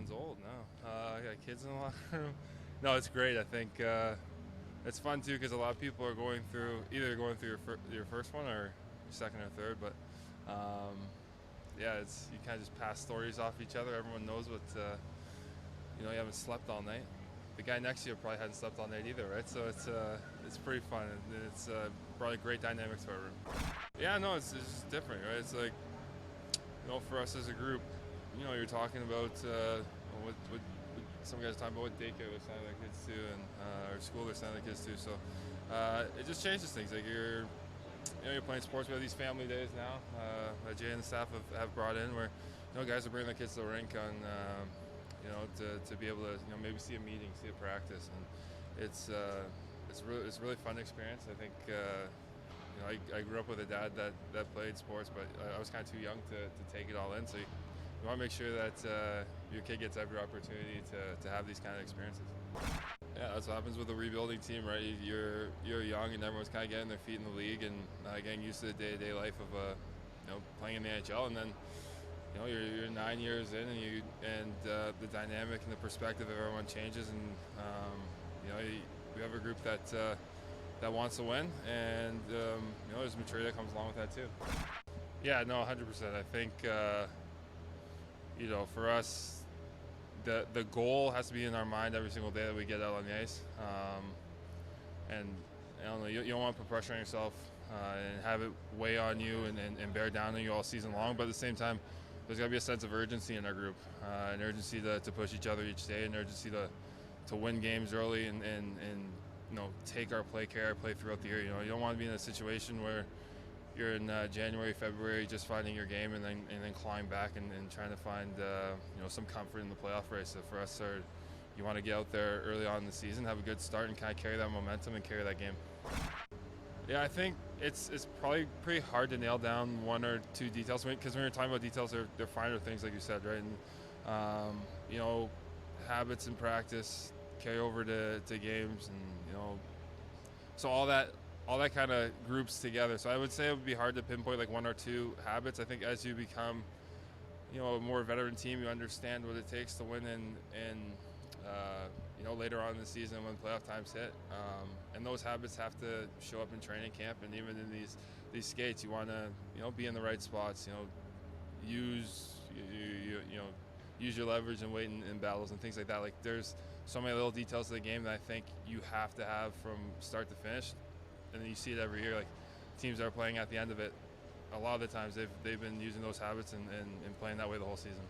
everyone's old now. I got kids in the locker room. No, it's great. I think it's fun too because a lot of people are going through your first one or your second or third. But yeah, it's you kind of just pass stories off each other. Everyone knows what you haven't slept all night. The guy next to you probably hadn't slept all night either, right? So it's pretty fun. And it's brought a great dynamics to our room. Yeah, no, it's just different, right? It's like for us as a group, you're talking about what some guys are talking about what daycare they're sending their kids to and or school they're sending their kids to. So it just changes things. Like you're playing sports. We have these family days now that Jay and the staff have brought in, where guys are bringing their kids to the rink on to be able to maybe see a meeting, see a practice, and it's really fun experience. I think. I grew up with a dad that played sports, but I was kind of too young to take it all in. So you want to make sure that your kid gets every opportunity to have these kind of experiences. Yeah, that's what happens with a rebuilding team, right? You're young and everyone's kind of getting their feet in the league and getting used to the day-to-day life of playing in the NHL, and then you're 9 years in and the dynamic and the perspective of everyone changes, and we have a group that wants to win, and there's maturity that comes along with that too. Yeah, no, 100%. I think for us, the goal has to be in our mind every single day that we get out on the ice, and I don't know, you don't want to put pressure on yourself and have it weigh on you and bear down on you all season long. But at the same time, there's got to be a sense of urgency in our group, an urgency to push each other each day, an urgency to win games early and take our play throughout the year. You don't want to be in a situation where you're in January, February, just finding your game and then clawing back and trying to find some comfort in the playoff race. So for us, you want to get out there early on in the season, have a good start, and kind of carry that momentum and carry that game. Yeah, I think it's probably pretty hard to nail down one or two details because when you're talking about details, they're finer things, like you said, right? And habits in practice carry over to games, and so all that kind of groups together. So I would say it would be hard to pinpoint like one or two habits. I think as you become a more veteran team, you understand what it takes to win and later on in the season when playoff times hit, and those habits have to show up in training camp, and even in these skates, you want to be in the right spots, use your leverage and weight in battles and things like that. Like there's so many little details to the game that I think you have to have from start to finish, and then you see it every year. Like teams that are playing at the end of it, a lot of the times they've been using those habits and playing that way the whole season.